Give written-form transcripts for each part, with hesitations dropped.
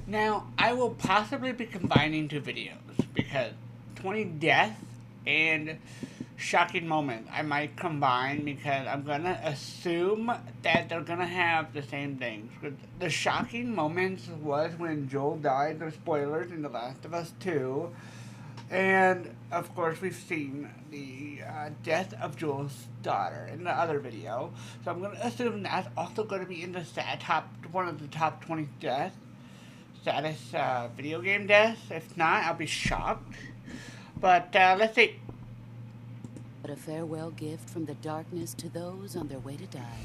Now, I will possibly be combining two videos because 20 death and shocking moment I might combine because I'm gonna assume that they're gonna have the same things. The shocking moments was when Joel died, the spoilers in The Last of Us 2, and of course we've seen the death of Joel's daughter in the other video. So I'm gonna assume that's also gonna be in the one of the top 20 deaths. Saddest video game death. If not, I'll be shocked. But let's see. But a farewell gift from the darkness to those on their way to die.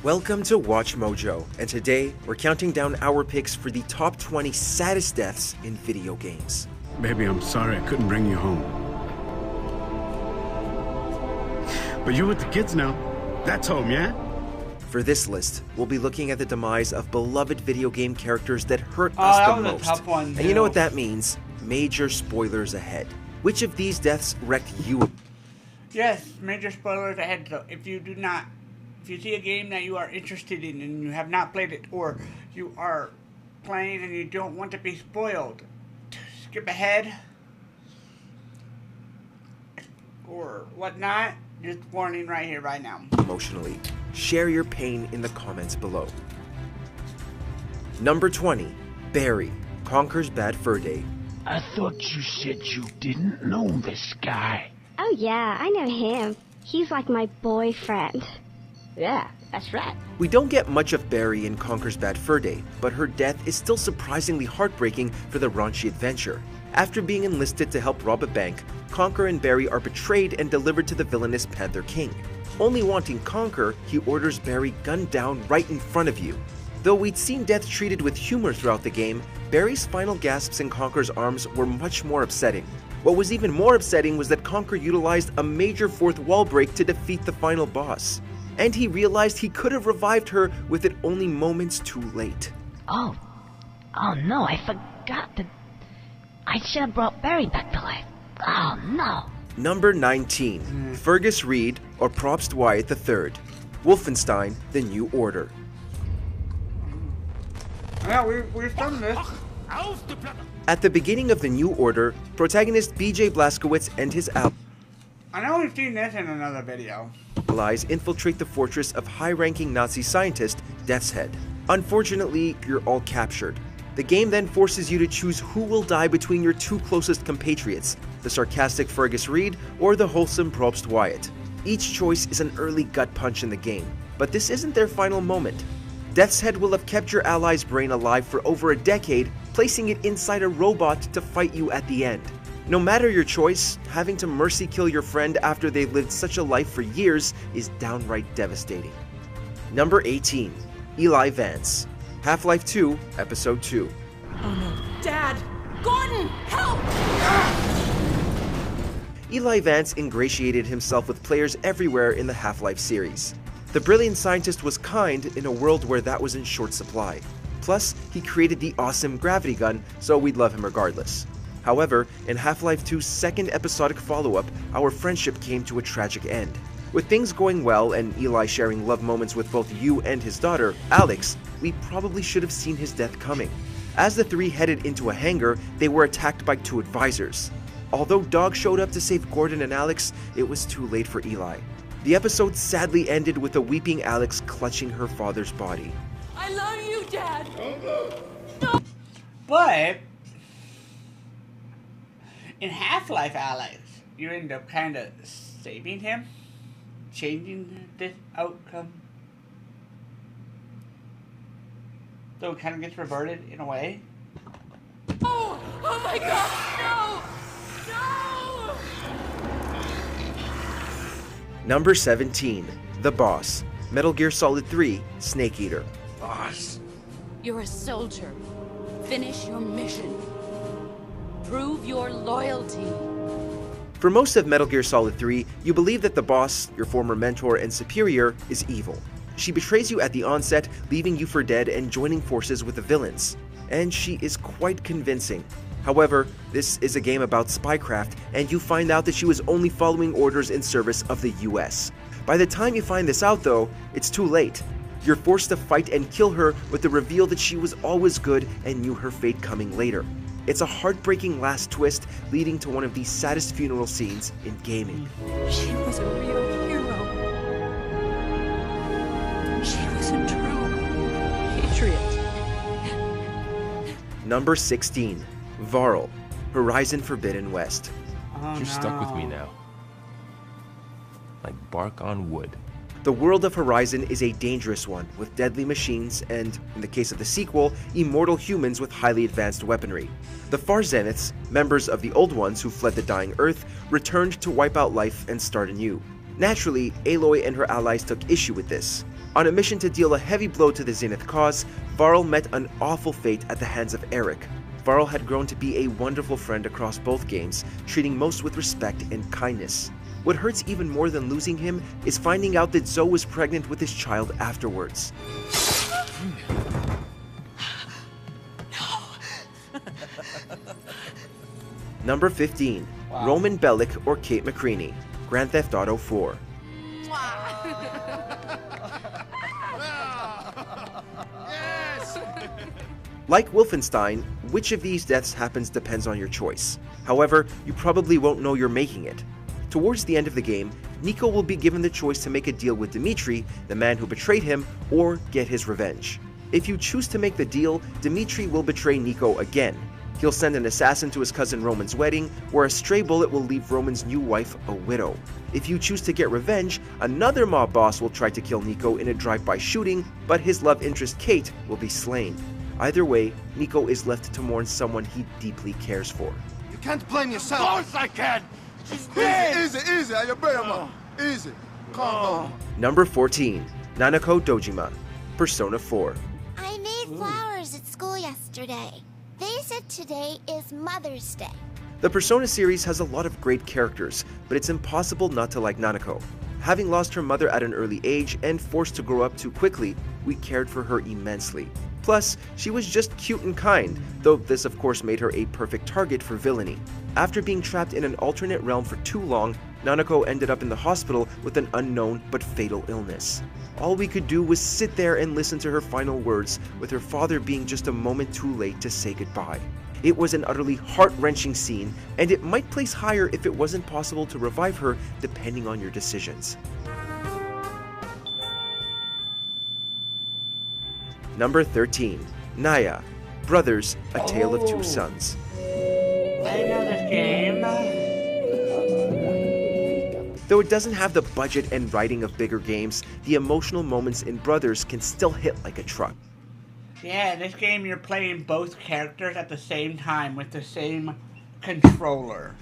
Welcome to Watch Mojo, and today we're counting down our picks for the top 20 saddest deaths in video games. Baby, I'm sorry I couldn't bring you home. But you're with the kids now. That's home, yeah? For this list, we'll be looking at the demise of beloved video game characters that hurt us the most. A tough one, and you know what that means? Major spoilers ahead. Which of these deaths wrecked you? Yes, major spoilers ahead. So if you see a game that you are interested in and you have not played it, or you are playing and you don't want to be spoiled, skip ahead or whatnot. Just warning right here, right now. Emotionally. Share your pain in the comments below. Number 20. Barry, Conker's Bad Fur Day. I thought you said you didn't know this guy. Oh yeah, I know him. He's like my boyfriend. Yeah, that's right. We don't get much of Barry in Conker's Bad Fur Day, but her death is still surprisingly heartbreaking for the raunchy adventure. After being enlisted to help rob a bank, Conker and Barry are betrayed and delivered to the villainous Panther King. Only wanting Conker, he orders Barry gunned down right in front of you. Though we'd seen death treated with humor throughout the game, Barry's final gasps in Conker's arms were much more upsetting. What was even more upsetting was that Conker utilized a major fourth wall break to defeat the final boss. And he realized he could have revived her with it only moments too late. Oh no, I forgot that. I should have brought Barry back to life. Oh no. Number 19. Fergus Reed or Probst Wyatt III. Wolfenstein: The New Order. Yeah, we've done this. At the beginning of The New Order, protagonist BJ Blazkowicz and his I know we've seen this in another video. allies infiltrate the fortress of high-ranking Nazi scientist Death's Head. Unfortunately, you're all captured. The game then forces you to choose who will die between your two closest compatriots, the sarcastic Fergus Reed or the wholesome Probst Wyatt. Each choice is an early gut punch in the game, but this isn't their final moment. Death's Head will have kept your ally's brain alive for over a decade, placing it inside a robot to fight you at the end. No matter your choice, having to mercy kill your friend after they've lived such a life for years is downright devastating. Number 18. Eli Vance. Half-Life 2, Episode 2. Oh no. Dad! Gordon! Help! Eli Vance ingratiated himself with players everywhere in the Half-Life series. The brilliant scientist was kind in a world where that was in short supply. Plus, he created the awesome gravity gun, so we'd love him regardless. However, in Half-Life 2's second episodic follow-up, our friendship came to a tragic end. With things going well and Eli sharing love moments with both you and his daughter, Alex, we probably should have seen his death coming. As the three headed into a hangar, they were attacked by two advisors. Although Dog showed up to save Gordon and Alex, it was too late for Eli. The episode sadly ended with a weeping Alex clutching her father's body. I love you, Dad! But in Half-Life, Alex, you end up kind of saving him, changing this outcome. So it kind of gets reverted in a way. Oh! Oh my god! No! No! Number 17. The Boss. Metal Gear Solid 3, Snake Eater. Boss. You're a soldier. Finish your mission. Prove your loyalty. For most of Metal Gear Solid 3, you believe that the boss, your former mentor and superior, is evil. She betrays you at the onset, leaving you for dead and joining forces with the villains. And she is quite convincing. However, this is a game about spycraft, and you find out that she was only following orders in service of the US. By the time you find this out though, it's too late. You're forced to fight and kill her with the reveal that she was always good and knew her fate coming later. It's a heartbreaking last twist, leading to one of the saddest funeral scenes in gaming. She was a real hero. She was a true patriot. Number 16. Varl, Horizon Forbidden West. Oh, You're stuck with me now. Like bark on wood. The world of Horizon is a dangerous one, with deadly machines and, in the case of the sequel, immortal humans with highly advanced weaponry. The Far Zeniths, members of the Old Ones who fled the dying Earth, returned to wipe out life and start anew. Naturally, Aloy and her allies took issue with this. On a mission to deal a heavy blow to the Zenith cause, Varl met an awful fate at the hands of Eric. Varl had grown to be a wonderful friend across both games, treating most with respect and kindness. What hurts even more than losing him is finding out that Zoe was pregnant with his child afterwards. Number 15. Wow. Roman Bellic or Kate McCreany, Grand Theft Auto 4. Like Wolfenstein, which of these deaths happens depends on your choice. However, you probably won't know you're making it. Towards the end of the game, Nico will be given the choice to make a deal with Dimitri, the man who betrayed him, or get his revenge. If you choose to make the deal, Dimitri will betray Nico again. He'll send an assassin to his cousin Roman's wedding, where a stray bullet will leave Roman's new wife a widow. If you choose to get revenge, another mob boss will try to kill Nico in a drive-by shooting, but his love interest Kate will be slain. Either way, Nico is left to mourn someone he deeply cares for. You can't blame yourself. Of course I can! She's dead. Easy, Ayabama. Easy. Calm down. Number 14. Nanako Dojima, Persona 4. I made flowers at school yesterday. They said today is Mother's Day. The Persona series has a lot of great characters, but it's impossible not to like Nanako. Having lost her mother at an early age and forced to grow up too quickly, we cared for her immensely. Plus, she was just cute and kind, though this of course made her a perfect target for villainy. After being trapped in an alternate realm for too long, Nanako ended up in the hospital with an unknown but fatal illness. All we could do was sit there and listen to her final words, with her father being just a moment too late to say goodbye. It was an utterly heart-wrenching scene, and it might place higher if it wasn't possible to revive her depending on your decisions. Number 13. Naya, Brothers, A Tale of Two Sons. I know this game. Though it doesn't have the budget and writing of bigger games, the emotional moments in Brothers can still hit like a truck. Yeah, in this game you're playing both characters at the same time with the same controller.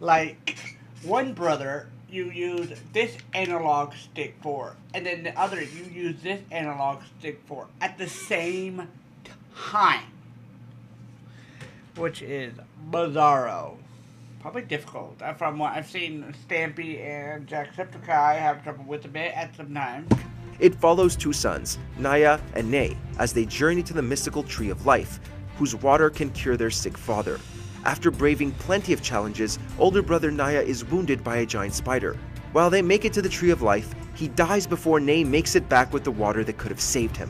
Like, one brother you use this analog stick for, and then the other you use this analog stick for at the same time. Which is bizarro. Probably difficult. From what I've seen, Stampy and Jacksepticeye have trouble with a bit at some time. It follows two sons, Naya and Nay, as they journey to the mystical Tree of Life, whose water can cure their sick father. After braving plenty of challenges, older brother Naya is wounded by a giant spider. While they make it to the Tree of Life, he dies before Nay makes it back with the water that could have saved him.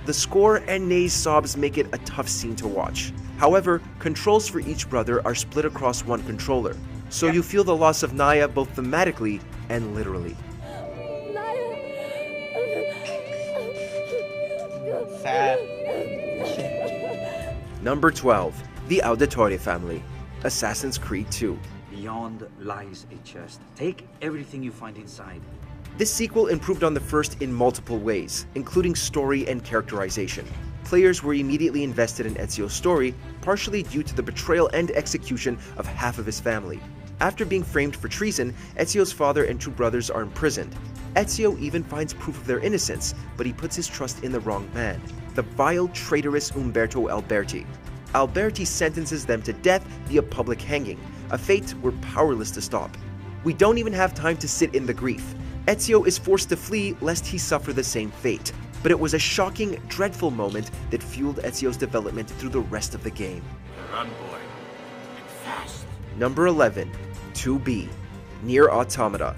The score and Nay's sobs make it a tough scene to watch. However, controls for each brother are split across one controller, so you feel the loss of Naya both thematically and literally. Sad. Number 12. The Auditore Family, Assassin's Creed 2. Beyond lies a chest. Take everything you find inside. This sequel improved on the first in multiple ways, including story and characterization. Players were immediately invested in Ezio's story, partially due to the betrayal and execution of half of his family. After being framed for treason, Ezio's father and two brothers are imprisoned. Ezio even finds proof of their innocence, but he puts his trust in the wrong man, the vile, traitorous Umberto Alberti. Alberti sentences them to death via public hanging, a fate we're powerless to stop. We don't even have time to sit in the grief. Ezio is forced to flee lest he suffer the same fate. But it was a shocking, dreadful moment that fueled Ezio's development through the rest of the game. Run, boy. And fast. Number 11. 2B. Nier Automata.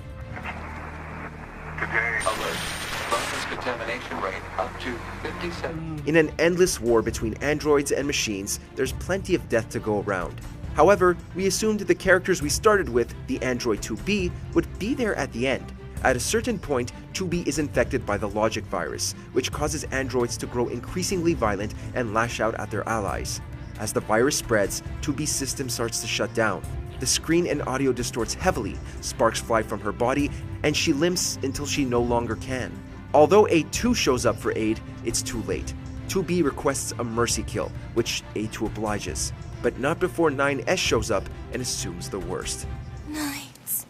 Today, alert. contamination rate up to 57. In an endless war between androids and machines, there's plenty of death to go around. However, we assumed the characters we started with, the android 2B, would be there at the end. At a certain point, 2B is infected by the logic virus, which causes androids to grow increasingly violent and lash out at their allies. As the virus spreads, 2B's system starts to shut down. The screen and audio distorts heavily, sparks fly from her body, and she limps until she no longer can. Although A2 shows up for aid, it's too late. 2B requests a mercy kill, which A2 obliges, but not before 9S shows up and assumes the worst. Nice.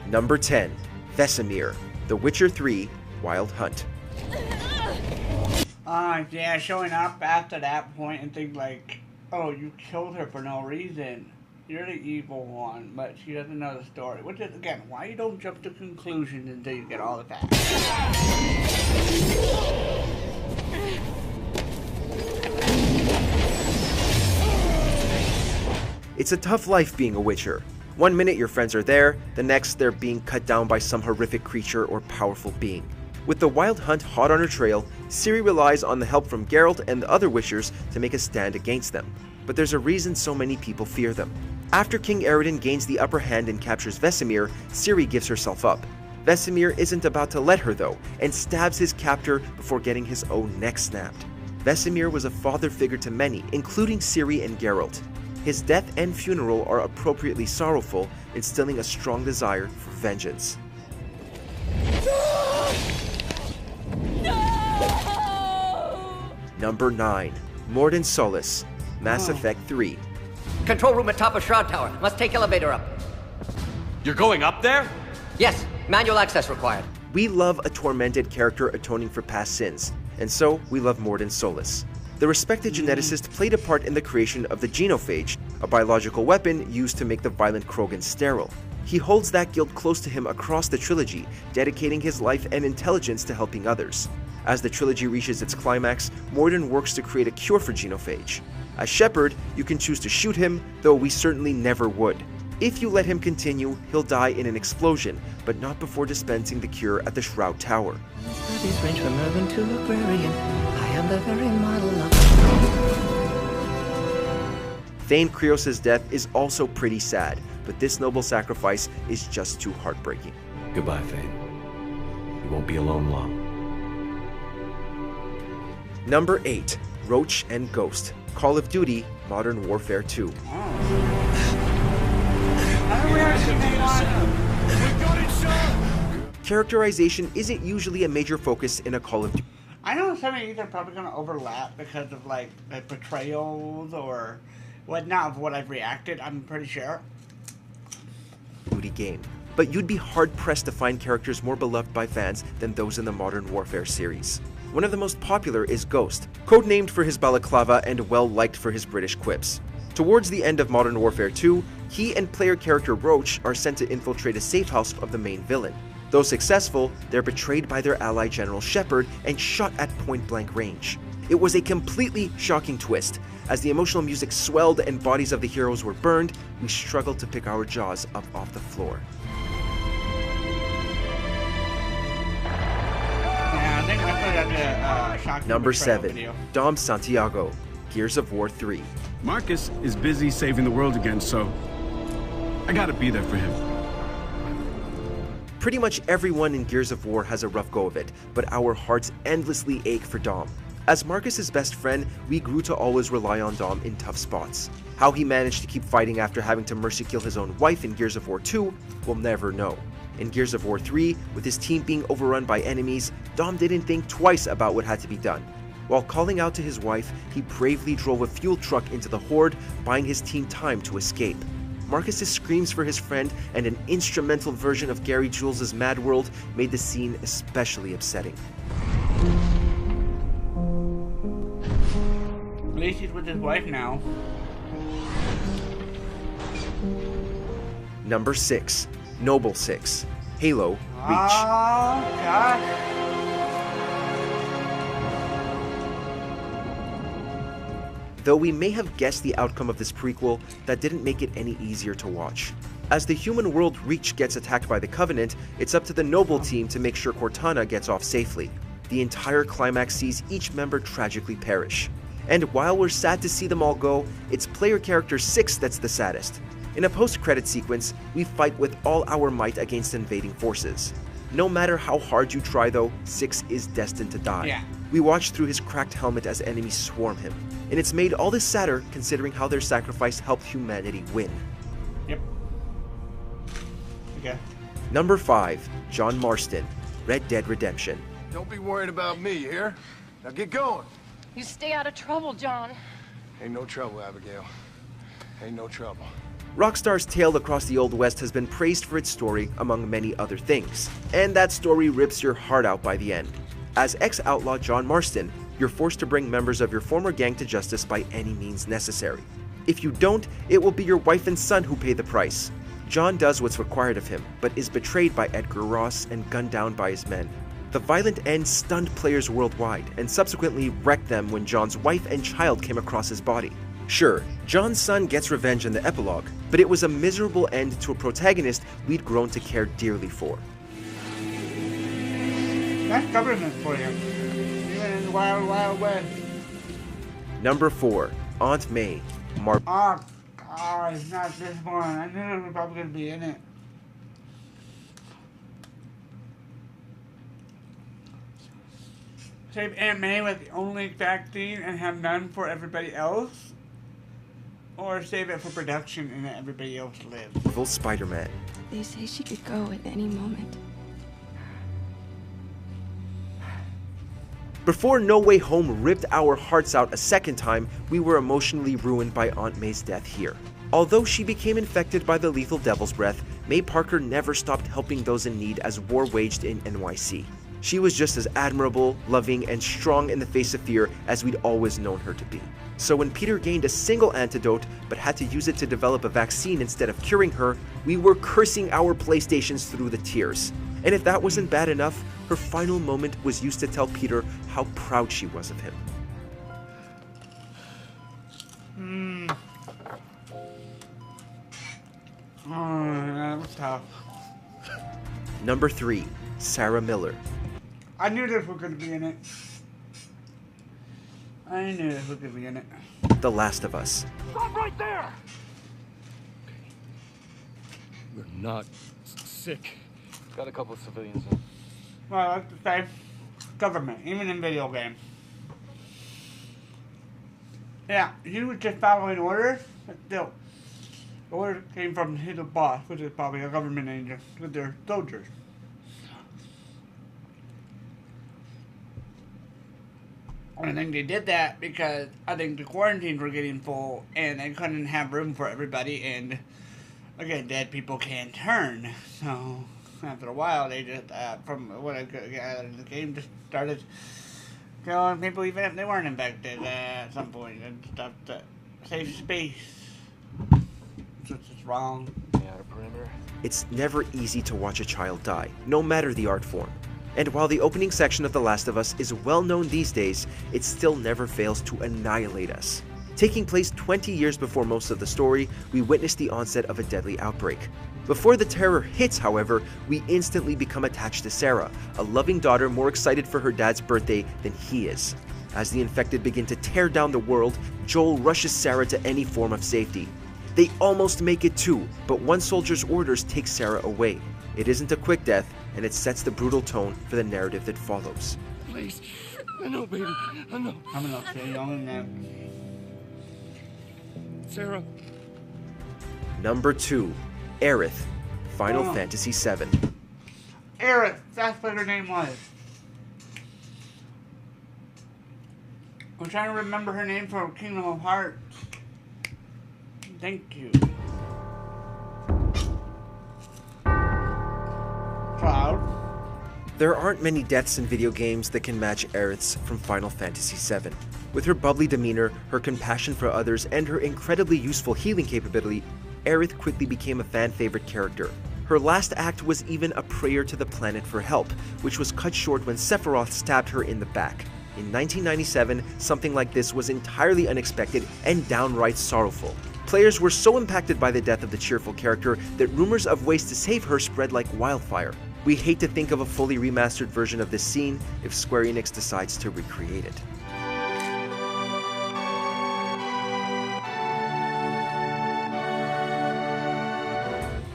Number 10. Vesemir, The Witcher 3 Wild Hunt. Yeah, showing up after that point and think like, oh, you killed her for no reason. You're the evil one, but she doesn't know the story. Which is, again, why you don't jump to conclusions until you get all the facts. It's a tough life being a Witcher. One minute your friends are there, the next they're being cut down by some horrific creature or powerful being. With the Wild Hunt hot on her trail, Ciri relies on the help from Geralt and the other Witchers to make a stand against them. But there's a reason so many people fear them. After King Eredin gains the upper hand and captures Vesemir, Ciri gives herself up. Vesemir isn't about to let her though, and stabs his captor before getting his own neck snapped. Vesemir was a father figure to many, including Ciri and Geralt. His death and funeral are appropriately sorrowful, instilling a strong desire for vengeance. Number 9. Mordin Solus, Mass Effect 3. Control room at top of Shroud Tower. Must take elevator up. You're going up there? Yes, manual access required. We love a tormented character atoning for past sins, and so we love Mordin Solus. The respected geneticist played a part in the creation of the genophage, a biological weapon used to make the violent Krogan sterile. He holds that guilt close to him across the trilogy, dedicating his life and intelligence to helping others. As the trilogy reaches its climax, Mordin works to create a cure for genophage. As Shepard, you can choose to shoot him, though we certainly never would. If you let him continue, he'll die in an explosion, but not before dispensing the cure at the Shroud Tower. Studies range from urban to agrarian. I am the very model of... Thane Krios' death is also pretty sad, but this noble sacrifice is just too heartbreaking. Goodbye, Thane. You won't be alone long. Number 8. Roach and Ghost, Call of Duty Modern Warfare 2. Characterization isn't usually a major focus in a Call of Duty. I know some of these are probably going to overlap because of like the portrayals or whatnot of what I've reacted, I'm pretty sure. Game. But you'd be hard-pressed to find characters more beloved by fans than those in the Modern Warfare series. One of the most popular is Ghost, codenamed for his balaclava and well-liked for his British quips. Towards the end of Modern Warfare 2, he and player character Roach are sent to infiltrate a safe house of the main villain. Though successful, they're betrayed by their ally General Shepard and shot at point-blank range. It was a completely shocking twist. As the emotional music swelled and bodies of the heroes were burned, we struggled to pick our jaws up off the floor. Number 7. Dom Santiago, Gears of War 3. Marcus is busy saving the world again, so I gotta be there for him. Pretty much everyone in Gears of War has a rough go of it, but our hearts endlessly ache for Dom. As Marcus's best friend, we grew to always rely on Dom in tough spots. How he managed to keep fighting after having to mercy kill his own wife in Gears of War 2, we'll never know. In Gears of War 3, with his team being overrun by enemies, Dom didn't think twice about what had to be done. While calling out to his wife, he bravely drove a fuel truck into the Horde, buying his team time to escape. Marcus's screams for his friend and an instrumental version of Gary Jules' Mad World made the scene especially upsetting. At least he's with his wife now. Number 6. Noble 6. Halo Reach. Oh, God. Though we may have guessed the outcome of this prequel, that didn't make it any easier to watch. As the human world Reach gets attacked by the Covenant, it's up to the Noble team to make sure Cortana gets off safely. The entire climax sees each member tragically perish. And while we're sad to see them all go, it's player character 6 that's the saddest. In a post-credit sequence, we fight with all our might against invading forces. No matter how hard you try though, 6 is destined to die. Yeah. We watch through his cracked helmet as enemies swarm him. And it's made all this sadder considering how their sacrifice helped humanity win. Yep. Okay. Number 5, John Marston, Red Dead Redemption. Don't be worried about me, here. Now get going. You stay out of trouble, John. Ain't no trouble, Abigail. Ain't no trouble. Rockstar's tale across the Old West has been praised for its story, among many other things. And that story rips your heart out by the end. As ex-outlaw John Marston, you're forced to bring members of your former gang to justice by any means necessary. If you don't, it will be your wife and son who pay the price. John does what's required of him, but is betrayed by Edgar Ross and gunned down by his men. The violent end stunned players worldwide, and subsequently wrecked them when John's wife and child came across his body. Sure, John's son gets revenge in the epilogue, but it was a miserable end to a protagonist we'd grown to care dearly for. That's government for you. Even in the wild, wild west. Number 4, Aunt May, Oh, God, it's not this one. I knew it was probably going to be in it. Save Aunt May with the only exact scene and have none for everybody else? Or save it for production and let everybody else live? Marvel Spider-Man. They say she could go at any moment. Before No Way Home ripped our hearts out a second time, we were emotionally ruined by Aunt May's death here. Although she became infected by the lethal Devil's Breath, May Parker never stopped helping those in need as war waged in NYC. She was just as admirable, loving, and strong in the face of fear as we'd always known her to be. So when Peter gained a single antidote but had to use it to develop a vaccine instead of curing her, we were cursing our PlayStations through the tears. And if that wasn't bad enough, her final moment was used to tell Peter how proud she was of him. Oh, that was tough. Number 3, Sarah Miller. I knew this was going to be in it. I knew this was going to be in it. The Last of Us. Stop right there! We're not sick. Got a couple of civilians in. Well, I like to say, government, even in video games. Yeah, he was just following orders, but still. The order came from his boss, which is probably a government agent, with their soldiers. I think they did that because I think the quarantines were getting full and they couldn't have room for everybody, and again, dead people can turn. So after a while, they just, from what I gathered in the game, just started killing people even if they weren't infected at some point and stuff to save space. Which is wrong. Yeah, the perimeter. It's never easy to watch a child die, no matter the art form. And while the opening section of The Last of Us is well known these days, it still never fails to annihilate us. Taking place 20 years before most of the story, we witness the onset of a deadly outbreak. Before the terror hits, however, we instantly become attached to Sarah, a loving daughter more excited for her dad's birthday than he is. As the infected begin to tear down the world, Joel rushes Sarah to any form of safety. They almost make it too, but one soldier's orders take Sarah away. It isn't a quick death, and it sets the brutal tone for the narrative that follows. Please. I know, baby. I know. I'm gonna say young now. Sarah. Number 2, Aerith, Final Fantasy VII. Aerith, that's what her name was. I'm trying to remember her name from Kingdom of Hearts. Thank you. Cloud. There aren't many deaths in video games that can match Aerith's from Final Fantasy VII. With her bubbly demeanor, her compassion for others, and her incredibly useful healing capability, Aerith quickly became a fan-favorite character. Her last act was even a prayer to the planet for help, which was cut short when Sephiroth stabbed her in the back. In 1997, something like this was entirely unexpected and downright sorrowful. Players were so impacted by the death of the cheerful character that rumors of ways to save her spread like wildfire. We hate to think of a fully remastered version of this scene if Square Enix decides to recreate it.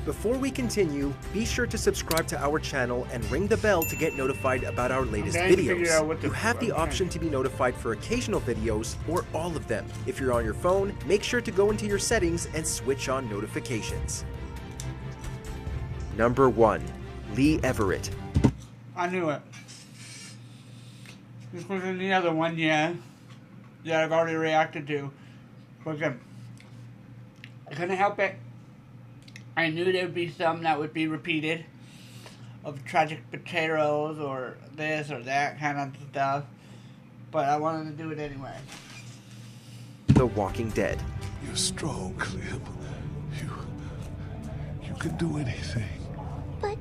Before we continue, be sure to subscribe to our channel and ring the bell to get notified about our latest videos. You have the option to be notified for occasional videos or all of them. If you're on your phone, make sure to go into your settings and switch on notifications. Number 1. Lee Everett. I knew it. This wasn't the other one, yeah, that I've already reacted to. But again, I couldn't help it. I knew there'd be some that would be repeated of tragic potatoes or this or that kind of stuff, but I wanted to do it anyway. The Walking Dead. You're strong, Clem. You can do anything. But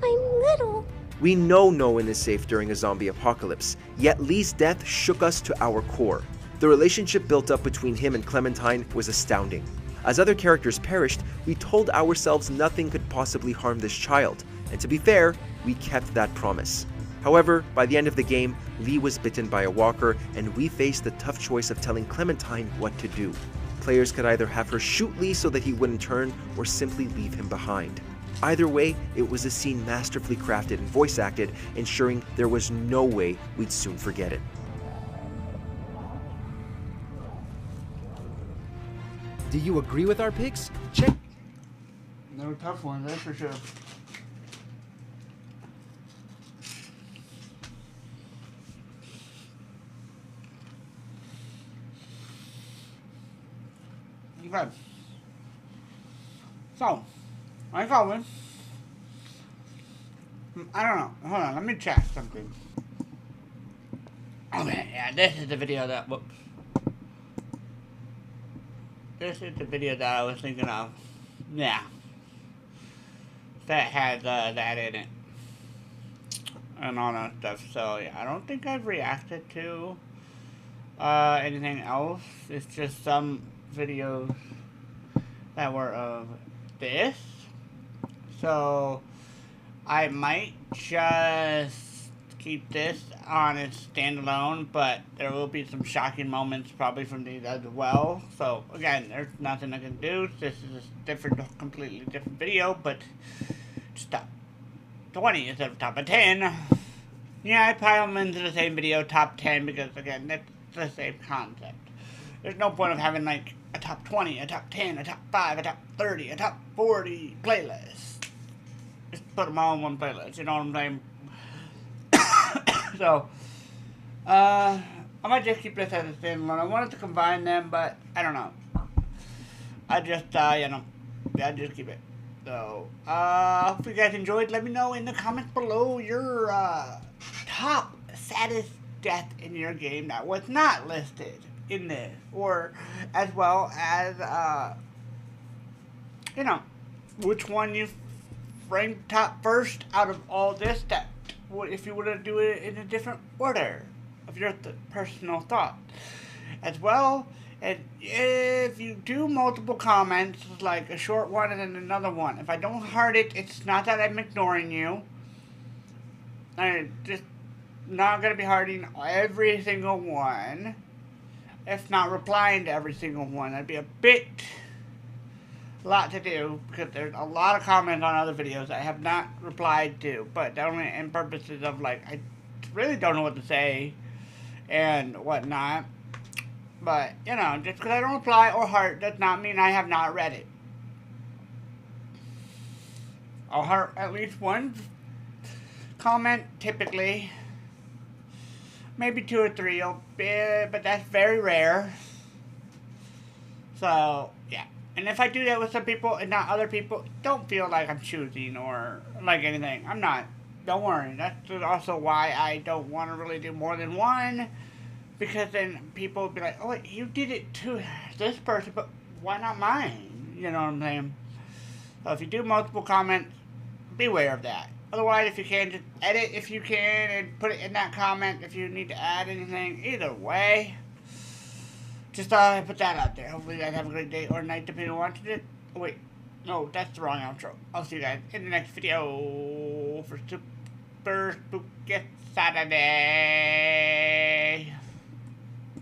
I'm little. We know no one is safe during a zombie apocalypse, yet Lee's death shook us to our core. The relationship built up between him and Clementine was astounding. As other characters perished, we told ourselves nothing could possibly harm this child, and to be fair, we kept that promise. However, by the end of the game, Lee was bitten by a walker, and we faced the tough choice of telling Clementine what to do. Players could either have her shoot Lee so that he wouldn't turn, or simply leave him behind. Either way, it was a scene masterfully crafted and voice acted, ensuring there was no way we'd soon forget it. Do you agree with our picks? Check. They were tough ones, that's for sure. Okay. So, I going. I don't know. Hold on, let me check something. Okay, yeah, this is the video that. Whoops. This is the video that I was thinking of. Yeah. That had that in it. And all that stuff. So, yeah, I don't think I've reacted to anything else. It's just some videos that were of this. So, I might just keep this on its standalone, but there will be some shocking moments probably from these as well. So again, there's nothing I can do. This is a different, completely different video, but just top 20 instead of top of 10. Yeah, I pile them into the same video, top 10, because again, that's the same concept. There's no point of having like a top 20, a top 10, a top 5, a top 30, a top 40 playlist. Just put them all in one playlist, you know what I'm saying? So, I might just keep this as a standalone. I wanted to combine them, but I don't know. I just, you know, I just keep it. So, hope you guys enjoyed. Let me know in the comments below your top saddest death in your game that was not listed in this, or as well as, you know, which one you ranked top first out of all this that. If you were to do it in a different order of your personal thought. As well, and if you do multiple comments, like a short one and then another one, if I don't heart it, it's not that I'm ignoring you. I'm just not going to be hearting every single one. If not replying to every single one. That'd be a lot to do, because there's a lot of comments on other videos I have not replied to, but only in purposes of like, I really don't know what to say and whatnot. But, you know, just because I don't reply or heart does not mean I have not read it. I'll heart at least one comment, typically. Maybe 2 or 3, but that's very rare. So, yeah. And if I do that with some people and not other people, don't feel like I'm choosing or like anything. I'm not. Don't worry. That's also why I don't want to really do more than one. Because then people will be like, oh, you did it to this person, but why not mine? You know what I'm saying? So if you do multiple comments, beware of that. Otherwise, if you can, just edit if you can and put it in that comment if you need to add anything. Either way. Just thought I'd put that out there. Hopefully you guys have a great day or night depending on watching it. Oh, wait. No, that's the wrong outro. I'll see you guys in the next video for Super Spooky Saturday.